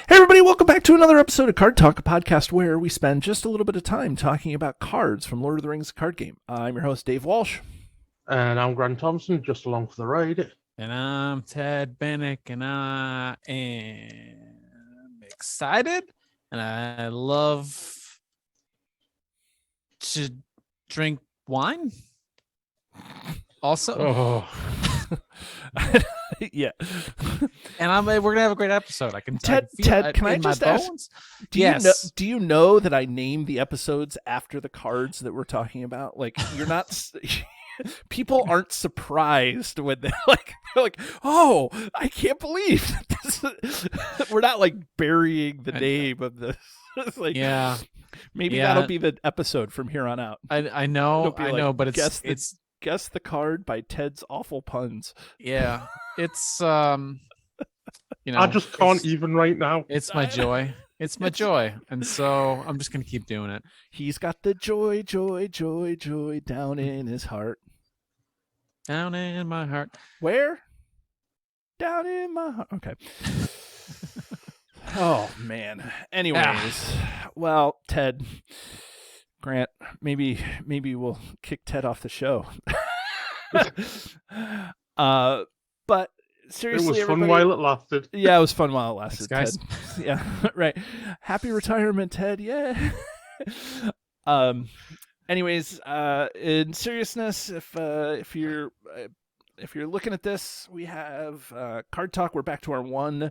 Everybody, welcome back to another episode of Card Talk, a podcast where we spend just a little bit of time talking about cards from Lord of the Rings card game. I'm your host, Dave Walsh. And I'm Grant Thompson, just along for the ride. And I'm Ted Bennick, and I am excited, and I love to drink wine. Also, Yeah. and we're gonna have a great episode. I can Ted, can I just ask? Do you know that I named the episodes after the cards that we're talking about? Like, you're not. People aren't surprised when they're like, oh, I can't believe this. We're not like burying the name of this. It's like, yeah, maybe that'll be the episode from here on out. I know, but Guess the card by Ted's awful puns. Yeah, it's I just can't even right now. It's my joy. It's my joy, and so I'm just gonna keep doing it. He's got the joy down in his heart. Down in my heart. Where? Down in my heart. Okay. Oh man. Anyways, well, Ted, Grant, maybe we'll kick Ted off the show. But seriously, it was everybody, fun while it lasted. Yeah, it was fun while it lasted. Thanks, guys. Ted. Yeah, right. Happy retirement, Ted. Yeah. Anyways, in seriousness, if you're looking at this, we have Card Talk. We're back to our one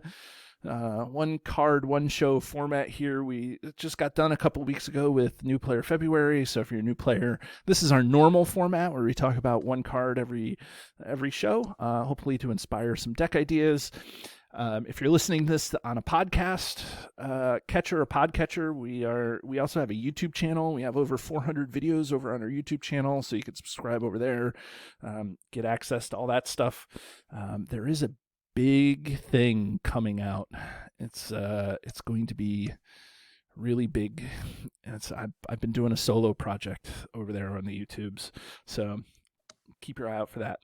card, one show format here. We just got done a couple weeks ago with New Player February. So if you're a new player, this is our normal format where we talk about one card every show, hopefully to inspire some deck ideas. If you're listening to this on a podcast catcher or podcatcher, we also have a YouTube channel. We have over 400 videos over on our YouTube channel, so you can subscribe over there, get access to all that stuff. There is a big thing coming out. It's going to be really big. I've been doing a solo project over there on the YouTubes, so keep your eye out for that.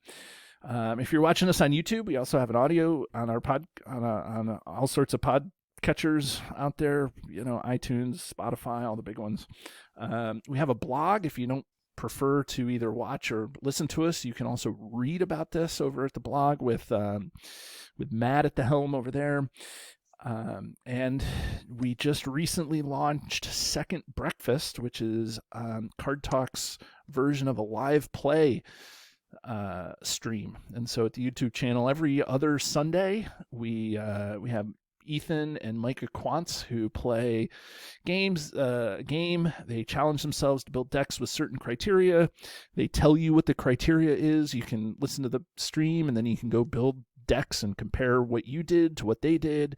If you're watching us on YouTube, we also have an audio on our on all sorts of pod catchers out there. You know, iTunes, Spotify, all the big ones. We have a blog. If you don't prefer to either watch or listen to us, you can also read about this over at the blog with Matt at the helm over there. And we just recently launched Second Breakfast, which is Card Talk's version of a live play stream. And so at the YouTube channel, every other Sunday, we have Ethan and Micah Quantz, who play games. They challenge themselves to build decks with certain criteria. They tell you what the criteria is. You can listen to the stream, and then you can go build decks and compare what you did to what they did.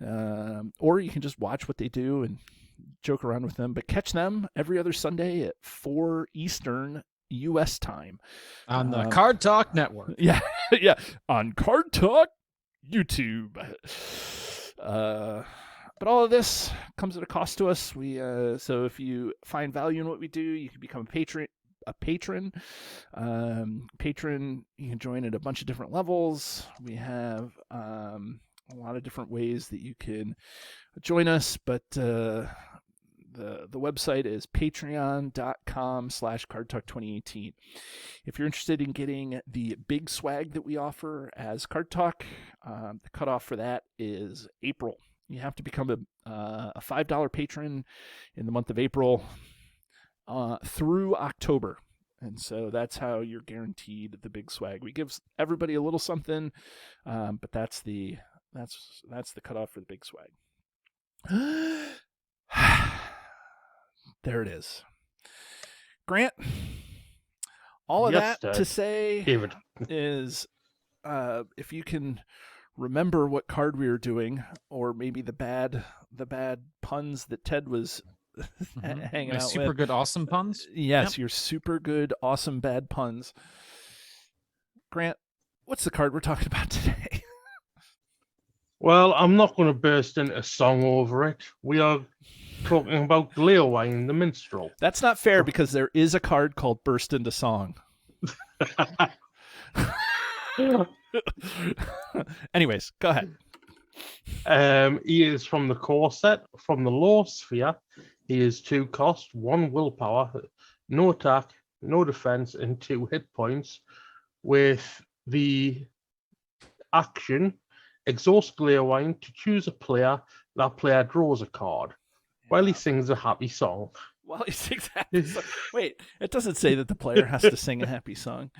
Or you can just watch what they do and joke around with them. But catch them every other Sunday at 4 Eastern U.S. time on the Card Talk Network. Yeah, yeah, on Card Talk YouTube. But all of this comes at a cost to us. So if you find value in what we do, you can become a patron. You can join at a bunch of different levels. We have a lot of different ways that you can join us, but the website is patreon.com/cardtalk2018. If you're interested in getting the big swag that we offer as Card Talk, the cutoff for that is April. You have to become a $5 patron in the month of April through October. And so that's how you're guaranteed the big swag. We give everybody a little something, but that's the cutoff for the big swag. There it is. Grant, all of that to say David. is if you can remember what card we were doing, or maybe the bad puns that Ted was hanging out super with. Good, awesome puns? Yes, your super good, awesome, bad puns. Grant, what's the card we're talking about today? Well, I'm not going to burst into a song over it. We are talking about Gleowine, the minstrel. That's not fair because there is a card called Burst into Song. Anyways, go ahead. He is from the core set, from the lore sphere. He is 2 cost, 1 willpower, no attack, no defense, and 2 hit points. With the action, exhaust Gleowine to choose a player. That player draws a card while he sings a happy song. While he sings a happy song. Wait, it doesn't say that the player has to sing a happy song.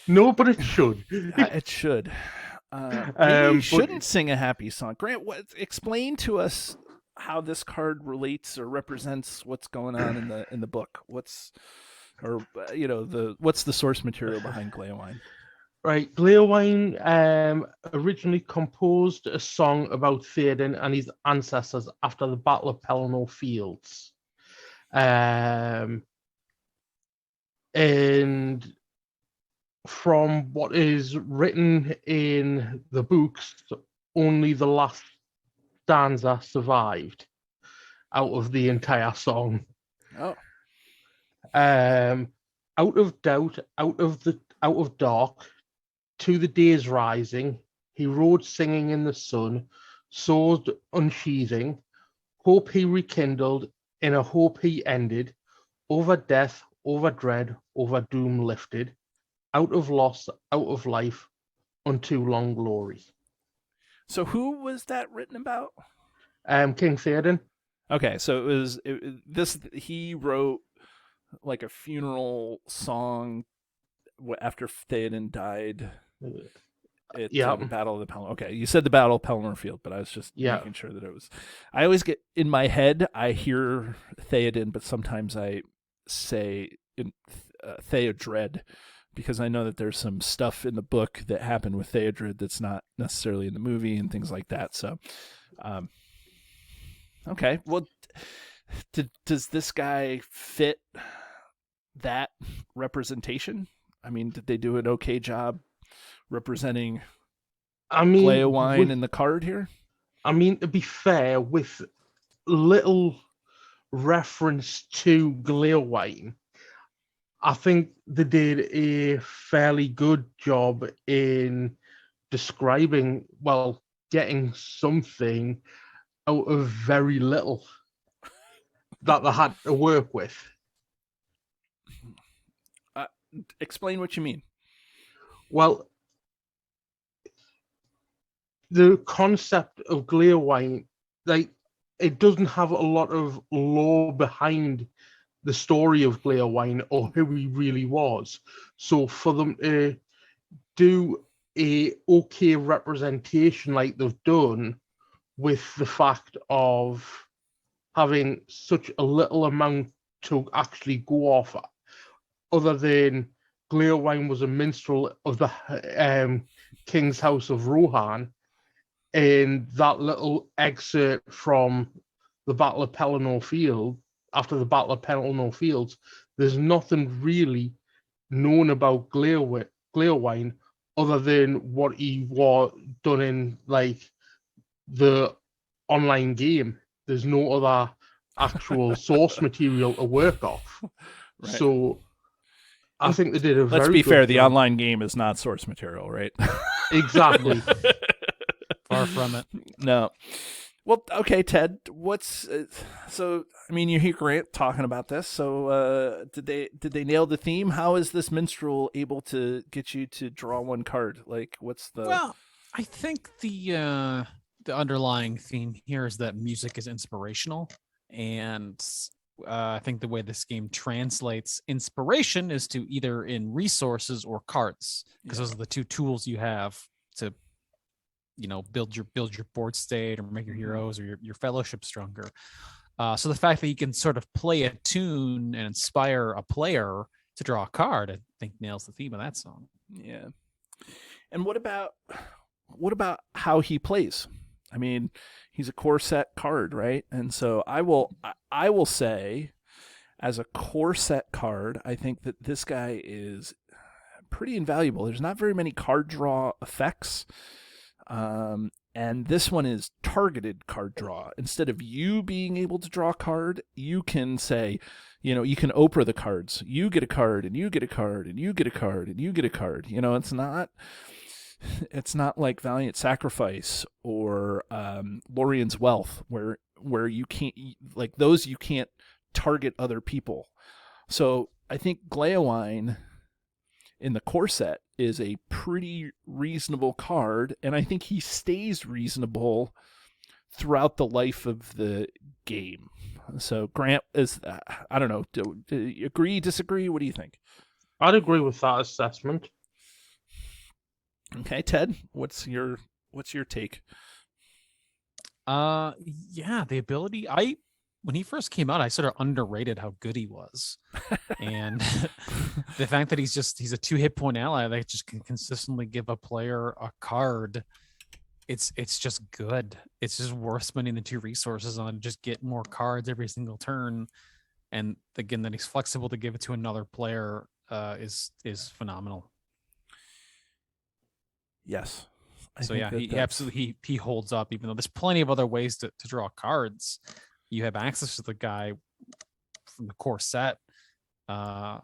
No, but it should. It should. Maybe he shouldn't sing a happy song. Grant, explain to us how this card relates or represents what's going on in the book. What's the source material behind Gleowine? Right, Gleowine originally composed a song about Theoden and his ancestors after the Battle of Pelennor Fields. And from what is written in the books, only the last stanza survived out of the entire song. Oh. Out of doubt, out of dark, to the day's rising, he rode singing in the sun, sword unsheathing, hope he rekindled, in a hope he ended, over death, over dread, over doom lifted, out of loss, out of life, unto long glory. So who was that written about? King Theoden. Okay, so he wrote like a funeral song after Theoden died. The Battle of the Pelennor. Okay, you said the Battle of Pelennor Field, but I was just making sure that it was. I always get in my head. I hear Theoden, but sometimes I say Theodred because I know that there's some stuff in the book that happened with Theodred that's not necessarily in the movie and things like that. So, okay, well, does this guy fit that representation? I mean, did they do an okay job representing Gleowine in the card here? I mean, to be fair, with little reference to Gleowine, I think they did a fairly good job in describing, getting something out of very little that they had to work with. Explain what you mean. Well, the concept of Gleowine, it doesn't have a lot of lore behind the story of Gleowine or who he really was. So for them to do a okay representation like they've done with the fact of having such a little amount to actually go off, other than Gleowine was a minstrel of the King's House of Rohan, and that little excerpt from the Battle of Pelennor Field, after the Battle of Pelennor Fields, there's nothing really known about Gleowine other than what he was done in the online game. There's no other actual source material to work off. Right. So I think they did a very good job. Let's be fair, the online game is not source material, right? Exactly. Far from it. No. Well, okay, Ted. So? I mean, you hear Grant talking about this. So, did they nail the theme? How is this minstrel able to get you to draw one card? Like, what's the? Well, I think the underlying theme here is that music is inspirational, and I think the way this game translates inspiration is to either in resources or cards, because those are the two tools you have to, build your board state or make your heroes or your fellowship stronger. So the fact that you can sort of play a tune and inspire a player to draw a card, I think nails the theme of that song. Yeah. And what about how he plays? I mean, he's a core set card, right? And so I will say, as a core set card, I think that this guy is pretty invaluable. There's not very many card draw effects. And And this one is targeted card draw. Instead of you being able to draw a card, you can say, you can Oprah the cards. You get a card, and you get a card, and you get a card, and you get a card. It's not like Valiant Sacrifice or Lorien's Wealth, where you can't, like those, you can't target other people. So I think Gleowine in the core set is a pretty reasonable card, and I think he stays reasonable throughout the life of the game. So Grant is, I don't know, do you agree, disagree? What do you think? I'd agree with that assessment. Okay, Ted, what's your take? Yeah, the ability. When he first came out, I sort of underrated how good he was, and the fact that he's a 2 hit point ally that just can consistently give a player a card. It's just good. It's just worth spending the 2 resources on, just get more cards every single turn, and again that he's flexible to give it to another player is phenomenal. Yes. So yeah, he absolutely he holds up, even though there's plenty of other ways to draw cards. You have access to the guy from the core set, and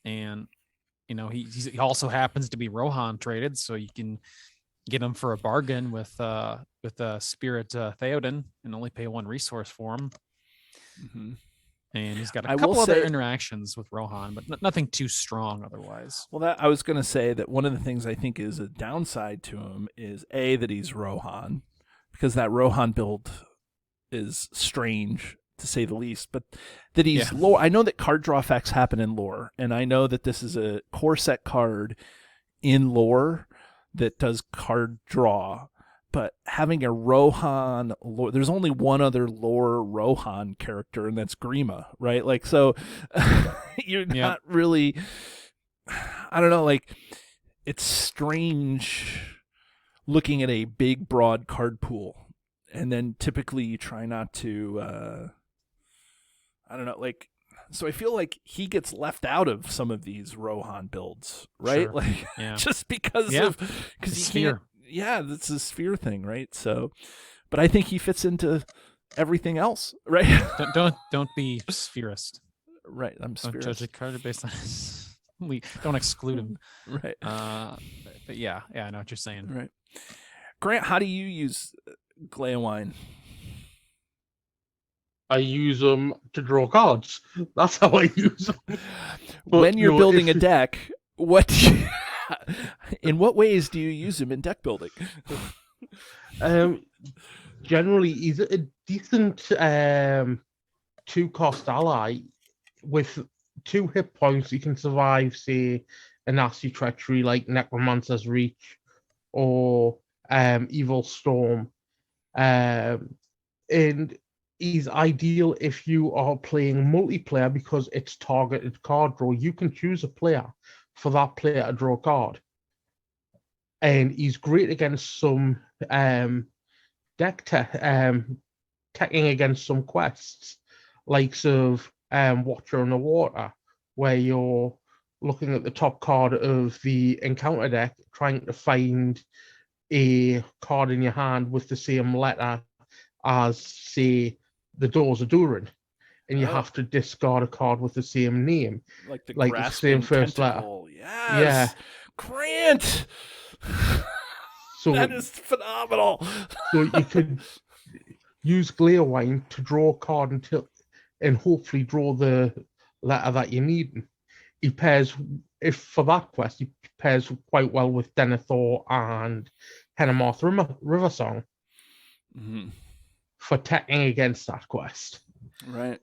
he also happens to be Rohan traded, so you can get him for a bargain with Spirit Theoden and only pay 1 resource for him. Mm-hmm. And he's got a couple other interactions with Rohan, but nothing too strong otherwise. Well, I was going to say that one of the things I think is a downside to him is that he's Rohan, because that Rohan build is strange to say the least, but that he's lore. I know that card draw effects happen in lore, and I know that this is a core set card in lore that does card draw. But having a Rohan lore, there's only one other lore Rohan character, and that's Grima, right? Like, so you're not really, I don't know, like, it's strange looking at a big, broad card pool, and then typically you try not to, I don't know, like, so I feel like he gets left out of some of these Rohan builds, right? Sure. Like, just because he can't. Yeah, that's a sphere thing, right? So, but I think he fits into everything else, right? Don't be spherist. Right, I'm spherist. Don't judge a card based on we don't exclude him. Right. But yeah, I know what you're saying. Right. Grant, how do you use Gleowine? I use them to draw cards. That's how I use them. But, when you're building a deck, in what ways do you use him in deck building? Generally, he's a decent 2-cost ally. With 2 hit points, he can survive, say, a nasty treachery like Necromancer's Reach or Evil Storm. And he's ideal if you are playing multiplayer because it's targeted card draw. You can choose a player for that player to draw a card. And he's great against some teching against some quests, likes of Watcher on the Water, where you're looking at the top card of the encounter deck, trying to find a card in your hand with the same letter as, say, the Doors of Durin. And you have to discard a card with the same name. Like the same first tentacle. Letter. Yes. Yeah. Grant! So that is phenomenal. So you could use Gleowine to draw a card and hopefully draw the letter that you need. He pairs, for that quest, he pairs quite well with Denethor and Hennemoth Riversong for teching against that quest. Right.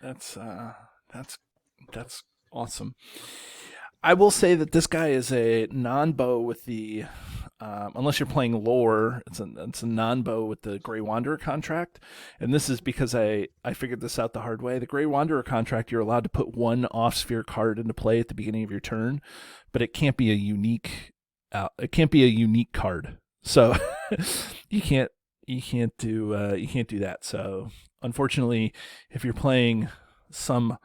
That's awesome. I will say that this guy is a non-bow with the, unless you're playing lore, it's a non-bow with the Grey Wanderer contract. And this is because I figured this out the hard way. The Grey Wanderer contract, you're allowed to put 1 off-sphere card into play at the beginning of your turn, but it can't be a unique card. So you can't do that. So unfortunately, if you're playing some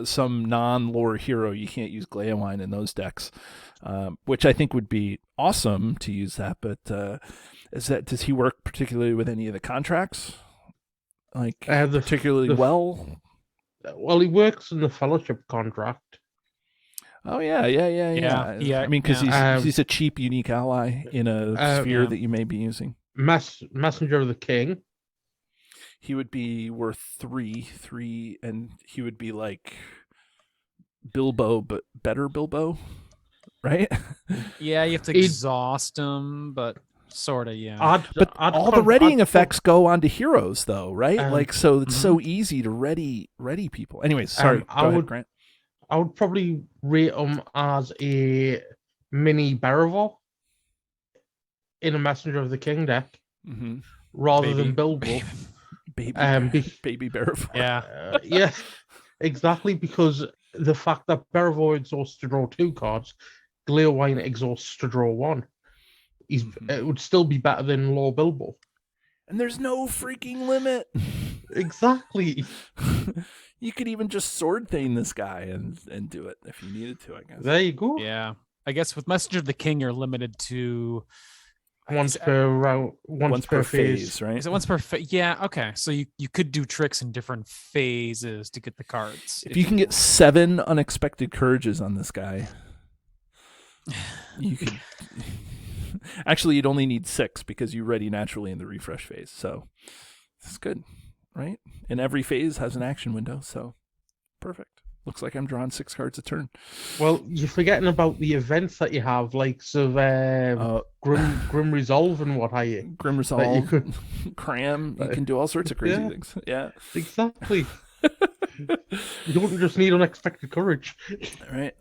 some non-lore hero, you can't use Gleowine in those decks, which I think would be awesome to use that. But does he work particularly with any of the contracts? Like particularly well? Well, he works in the Fellowship contract. Oh yeah. I mean, because he's a cheap, unique ally in a sphere that you may be using. Messenger of the King. He would be worth 3, and he would be like Bilbo, but better Bilbo, right? Yeah, you have to exhaust him, but sort of, yeah. All the readying effects go onto heroes, though, right? So it's so easy to ready people. Anyways, sorry. Go ahead, Grant. I would probably rate him as a mini Beravor in a Messenger of the King deck, rather than Bilbo. Baby Beravor. Yeah. Yeah, exactly, because the fact that Beravor exhausts to draw 2 cards, Gleowine exhausts to draw 1. It would still be better than Lore Bilbo. And there's no freaking limit. Exactly. You could even just Sword Thane this guy and do it if you needed to, I guess. There you go. Yeah. I guess with Messenger of the King, you're limited to once per phase, right? Is it once per phase? Yeah, okay. So you could do tricks in different phases to get the cards. If you can get 7 unexpected courages on this guy, you could... Actually, you'd only need 6 because you ready naturally in the refresh phase. So it's good, right? And every phase has an action window, so perfect. Looks like I'm drawing 6 cards a turn. Well, you're forgetting about the events that you have, like Grim Resolve and what have you. Grim Resolve, Cram. You can do all sorts of crazy things. Yeah, exactly. You don't just need unexpected courage. All right.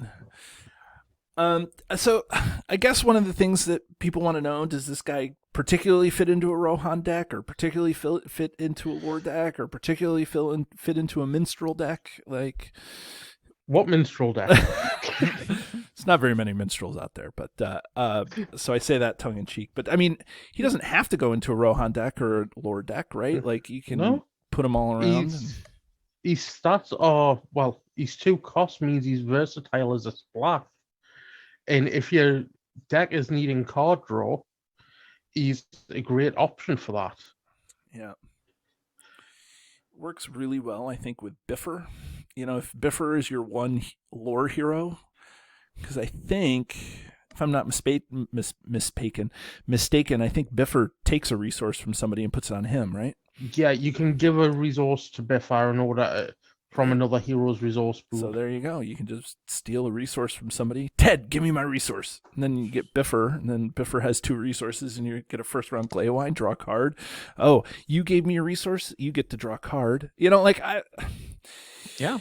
So I guess one of the things that people want to know, does this guy particularly fit into a Rohan deck, or particularly fit into a Lore deck, or particularly fit into a Minstrel deck? Like, what Minstrel deck? It's not very many minstrels out there, but so I say that tongue in cheek. But I mean, he doesn't have to go into a Rohan deck or a Lore deck, right? Like, you can put them all around. His stats are, well, his 2 costs means he's versatile as a splash. And if your deck is needing card draw, he's a great option for that. Yeah. Works really well, I think, with Biffer. You know, if Biffer is your one lore hero, because I think, if I'm not mistaken, I think Biffer takes a resource from somebody and puts it on him, right? Yeah, you can give a resource to Biffer in order from another hero's resource pool. So there you go. You can just steal a resource from somebody. Ted, give me my resource. And then you get Biffer, and then Biffer has 2 resources, and you get a first round Gleowine, draw a card. Oh, you gave me a resource, you get to draw a card. You know, like yeah.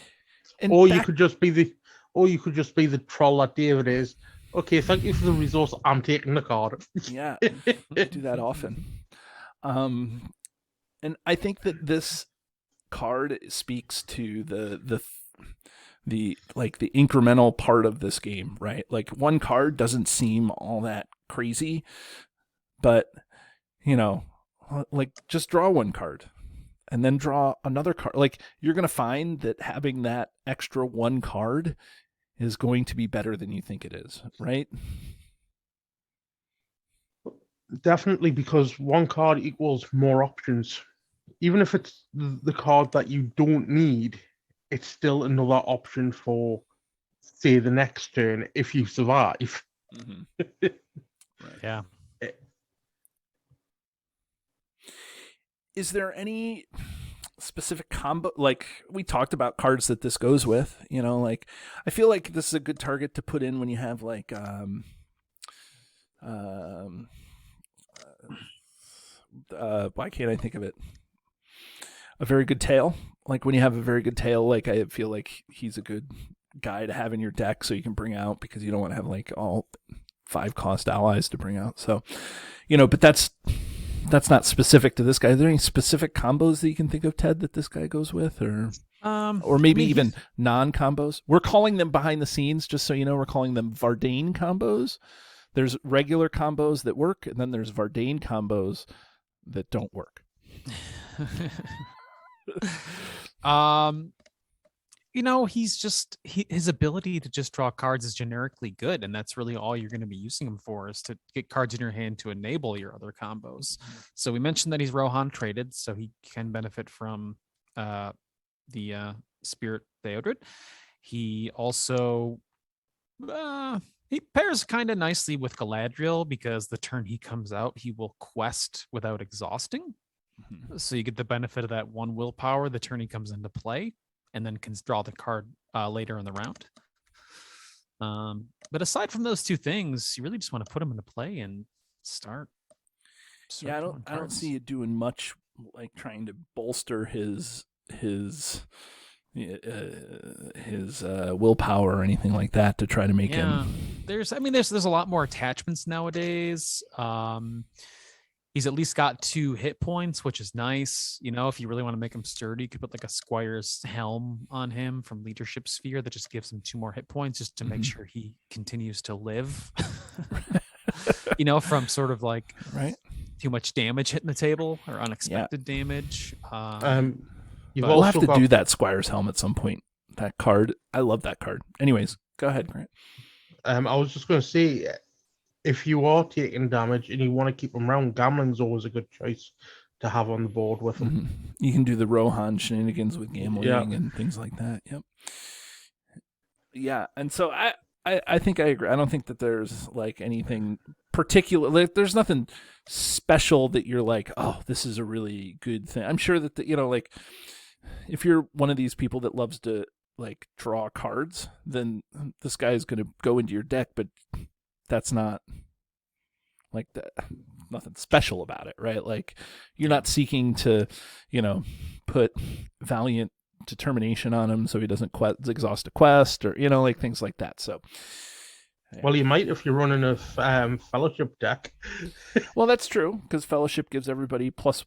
You could just be the troll that David is. Okay, thank you for the resource. I'm taking the card. Yeah, I do that often. And I think that this card speaks to the incremental part of this game, right? Like, one card doesn't seem all that crazy, but you know, like, just draw 1 card and then draw another card. Like, you're going to find that having that extra 1 card is going to be better than you think it is, right? Definitely, because 1 card equals more options. Even if it's the card that you don't need, it's still another option for, say, the next turn if you survive. Mm-hmm. Right. Yeah. Is there any specific combo? Like, we talked about cards that this goes with, you know, like, I feel like this is a good target to put in when you have, like, why can't I think of it? A very good tail. Like, when you have a very good tail, like, I feel like he's a good guy to have in your deck, so you can bring out, because you don't want to have like all 5 cost allies to bring out. So, you know, but that's not specific to this guy. Are there any specific combos that you can think of, Ted, that this guy goes with, or maybe even non-combos? We're calling them behind the scenes, just so you know, we're calling them Vardane combos. There's regular combos that work, and then there's Vardane combos that don't work. he's just his ability to just draw cards is generically good, and that's really all you're going to be using him for, is to get cards in your hand to enable your other combos. So we mentioned that he's Rohan traded, so he can benefit from the Spirit Theodred. He also he pairs kind of nicely with Galadriel, because the turn he comes out, he will quest without exhausting. So you get the benefit of that one willpower the turn he comes into play, and then can draw the card later in the round. But aside from those two things, you really just want to put him into play and start. Yeah, I don't see you doing much like trying to bolster his willpower or anything like that to try to make him. There's a lot more attachments nowadays. He's at least got 2 hit points, which is nice. If you really want to make him sturdy, you could put like a Squire's helm on him from Leadership Sphere that just gives him 2 more hit points, just to make sure he continues to live. From sort of like too much damage hitting the table or unexpected damage. We'll have to do that Squire's helm at some point. That card, I love that card. Anyways, go ahead, Grant. I was just going to say, if you are taking damage and you want to keep them around, Gamling's always a good choice to have on the board with them. You can do the Rohan shenanigans with gambling and things like that. Yep. Yeah, and so I think I agree. I don't think that there's like anything particular. Like, there's nothing special that you're like, oh, this is a really good thing. I'm sure that like if you're one of these people that loves to like draw cards, then this guy is going to go into your deck, but that's not like that. Nothing special about it, right? Like you're not seeking to, put Valiant Determination on him so he doesn't exhaust a quest or like things like that. So, well, you might if you're running a Fellowship deck. Well, that's true, because Fellowship gives everybody +1.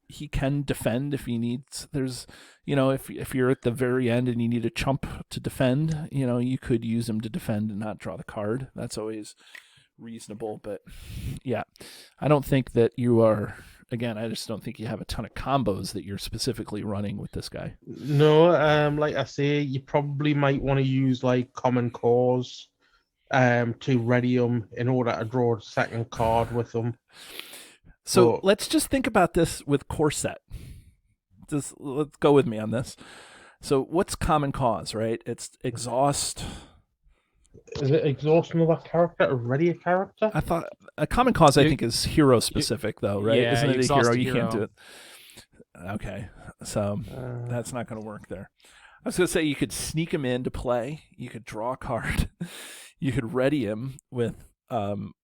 He can defend if he needs. There's if you're at the very end and you need a chump to defend, you could use him to defend and not draw the card. That's always reasonable. But yeah, I don't think that you are. Again, I just don't think you have a ton of combos that you're specifically running with this guy. No, like I say, you probably might want to use like Common Cause to ready him in order to draw a second card with them. So let's just think about this with Corset. Let's go with me on this. So what's Common Cause, right? It's exhaust. Is it exhaust another character or ready a character? I thought a Common Cause, I think, is hero specific though, right? Yeah, isn't it a hero? You can't do it. Okay, so that's not going to work there. I was going to say you could sneak him into play. You could draw a card. You could ready him with Grim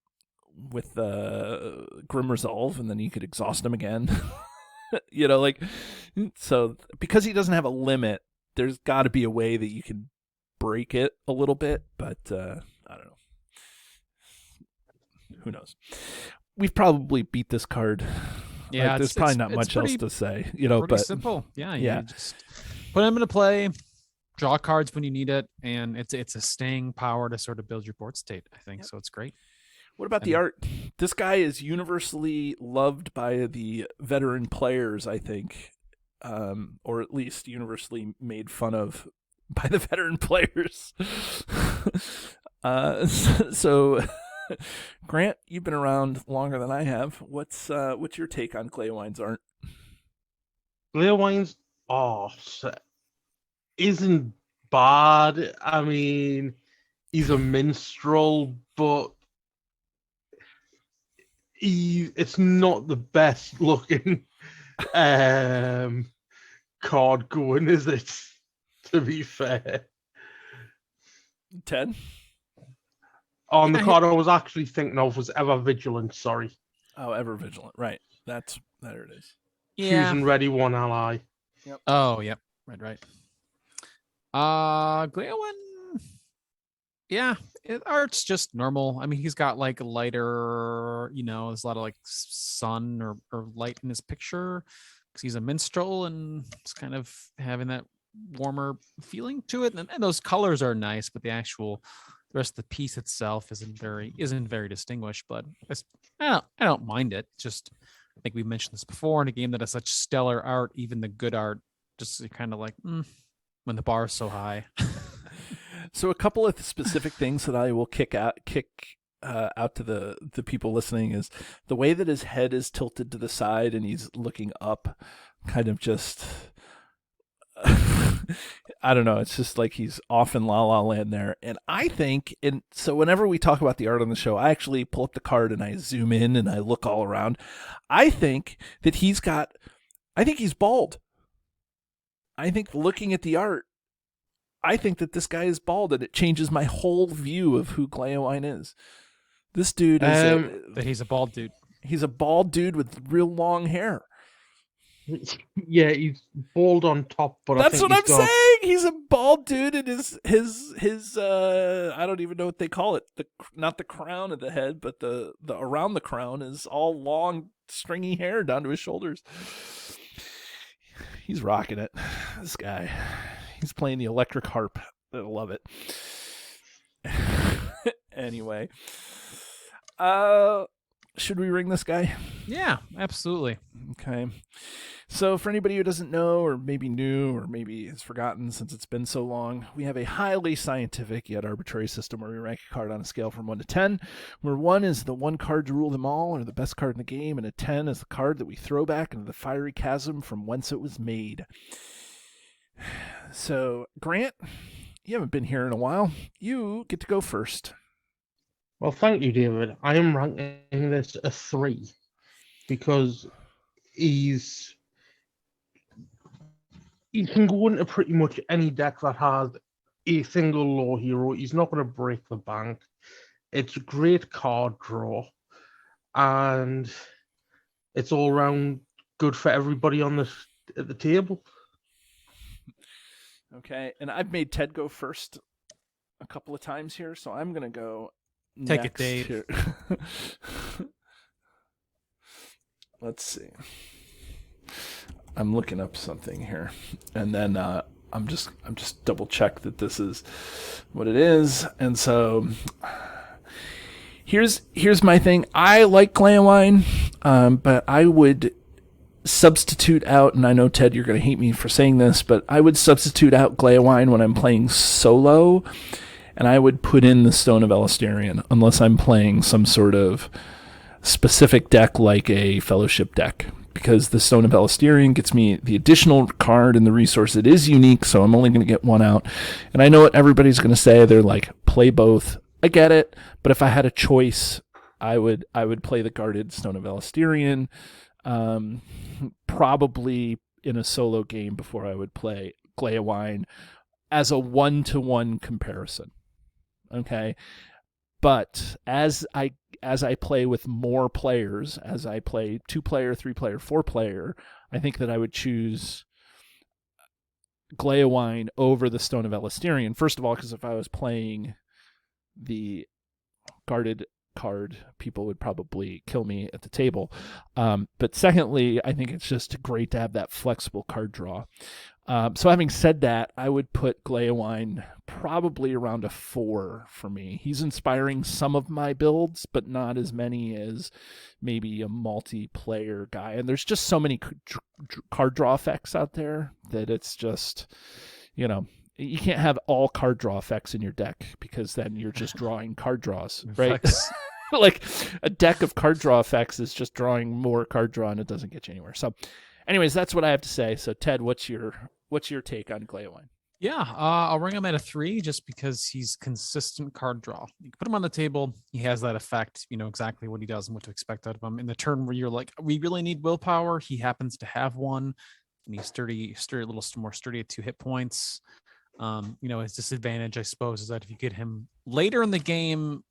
Resolve, and then you could exhaust him again. So because he doesn't have a limit, there's got to be a way that you can break it a little bit, but I don't know. Who knows? We've probably beat this card. Yeah, there's probably not much else to say, pretty but simple. Yeah. You just put him into play, draw cards when you need it, and it's a staying power to sort of build your board state, I think. So it's great. What about the art? This guy is universally loved by the veteran players, I think, or at least universally made fun of by the veteran players. So, Grant, you've been around longer than I have. What's your take on Gleowine's art? Gleowine's art isn't bad. I mean, he's a minstrel, but it's not the best looking card going, is it? To be fair. 10? On the card I was actually thinking of was Ever Vigilant, sorry. Oh, Ever Vigilant, right. There it is. Choose and ready one ally. Yep. Oh, yep. Right. Gleowine. Yeah, art's just normal. I mean, he's got like lighter, there's a lot of like sun or light in his picture because he's a minstrel and it's kind of having that warmer feeling to it. And those colors are nice, but the rest of the piece itself isn't very distinguished. But I don't mind it. Just I think we mentioned this before in a game that has such stellar art, even the good art, just kind of like when the bar is so high. So a couple of specific things that I will kick out to the people listening is the way that his head is tilted to the side and he's looking up, kind of just. I don't know. It's just like he's off in La La Land there. And I think, and so whenever we talk about the art on the show, I actually pull up the card and I zoom in and I look all around. I think that I think he's bald. I think looking at the art, I think that this guy is bald and it changes my whole view of who Gleowine is. This dude is that he's a bald dude. He's a bald dude with real long hair. Yeah, he's bald on top, but that's I think what I'm saying. He's a bald dude, and his I don't even know what they call it. Not the crown of the head, but the around the crown is all long, stringy hair down to his shoulders. He's rocking it. This guy, he's playing the electric harp. I love it. Anyway, should we ring this guy? Yeah, absolutely. Okay. So for anybody who doesn't know, or maybe new, or maybe has forgotten since it's been so long, we have a highly scientific yet arbitrary system where we rank a card on a scale from 1 to 10, where 1 is the one card to rule them all, or the best card in the game, and a 10 is the card that we throw back into the fiery chasm from whence it was made. So, Grant, you haven't been here in a while. You get to go first. Well, thank you, David. I am ranking this a 3 because he can go into pretty much any deck that has a single lore hero. He's not going to break the bank. It's a great card draw, and it's all around good for everybody at the table. Okay, and I've made Ted go first a couple of times here, so I'm going to go Take next it, Dave. here. Let's see. I'm looking up something here, and then I'm just double check that this is what it is. And so here's my thing. I like Gleowine, but I would substitute out, and I know Ted, you're going to hate me for saying this, but I would substitute out Gleowine when I'm playing solo, and I would put in the Stone of Elastarian unless I'm playing some sort of specific deck like a Fellowship deck, because the Stone of Elastarian gets me the additional card and the resource. It is unique, so I'm only going to get one out. And I know what everybody's going to say. They're like, play both. I get it, but if I had a choice, I would play the guarded Stone of Elastarian, probably in a solo game before I would play Gleowine as a 1-to-1 comparison. Okay, but as I play with more players, as I play 2-player, 3-player, 4-player, I think that I would choose Gleowine over the Stone of Elastarian. First of all, because if I was playing the guarded card, people would probably kill me at the table. But secondly, I think it's just great to have that flexible card draw. So having said that, I would put Gleowine probably around a 4 for me. He's inspiring some of my builds, but not as many as maybe a multiplayer guy. And there's just so many card draw effects out there that it's just, you can't have all card draw effects in your deck, because then you're just drawing card draws, right? Like a deck of card draw effects is just drawing more card draw, and it doesn't get you anywhere. So anyways, that's what I have to say. So Ted, what's your take on Gleowine? Yeah, I'll ring him at a 3 just because he's consistent card draw. You can put him on the table, he has that effect, you know exactly what he does and what to expect out of him. In the turn where you're like, we really need willpower, he happens to have one, and he's sturdy, a little more sturdy at 2 hit points. His disadvantage, I suppose, is that if you get him later in the game,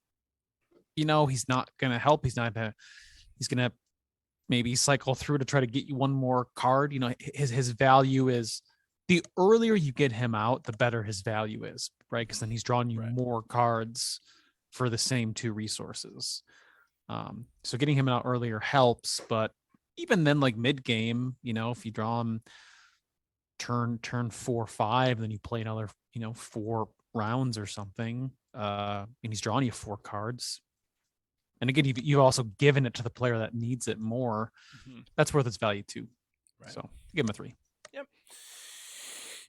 he's not going to help. He's going to maybe cycle through to try to get you one more card. His value is, the earlier you get him out, the better his value is, right? Because then he's drawing you more cards for the same 2 resources. So getting him out earlier helps, but even then, like mid game, if you draw him turn 4-5, then you play another 4 rounds or something, and he's drawing you 4 cards, and again you've also given it to the player that needs it more. That's worth its value too. Right. So give him a 3. Yep.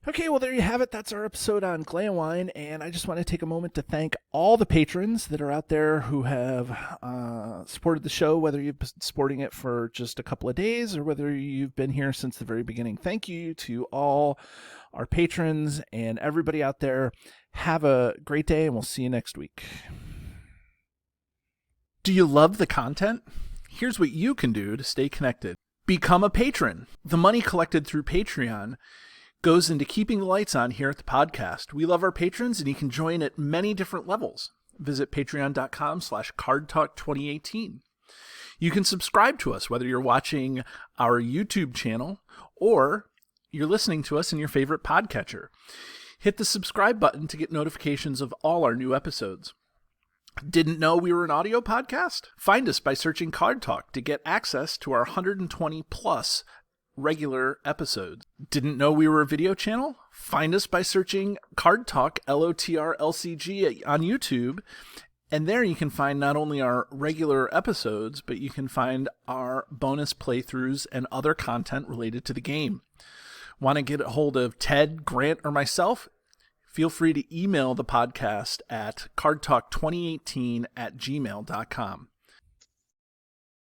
Okay, well, there you have it. That's our episode on Gleowine, and I just want to take a moment to thank all the patrons that are out there who have supported the show, whether you've been supporting it for just a couple of days or whether you've been here since the very beginning. Thank you to all our patrons and everybody out there. Have a great day, and we'll see you next week. Do you love the content? Here's what you can do to stay connected. Become a patron. The money collected through Patreon goes into keeping the lights on here at the podcast. We love our patrons, and you can join at many different levels. Visit patreon.com/cardtalk2018. You can subscribe to us, whether you're watching our YouTube channel or you're listening to us in your favorite podcatcher. Hit the subscribe button to get notifications of all our new episodes. Didn't know we were an audio podcast? Find us by searching Card Talk to get access to our 120 plus regular episodes. Didn't know we were a video channel? Find us by searching Card Talk LOTR LCG on YouTube, and there you can find not only our regular episodes, but you can find our bonus playthroughs and other content related to the game. Want to get a hold of Ted, Grant, or myself? Feel free to email the podcast at cardtalk2018@gmail.com.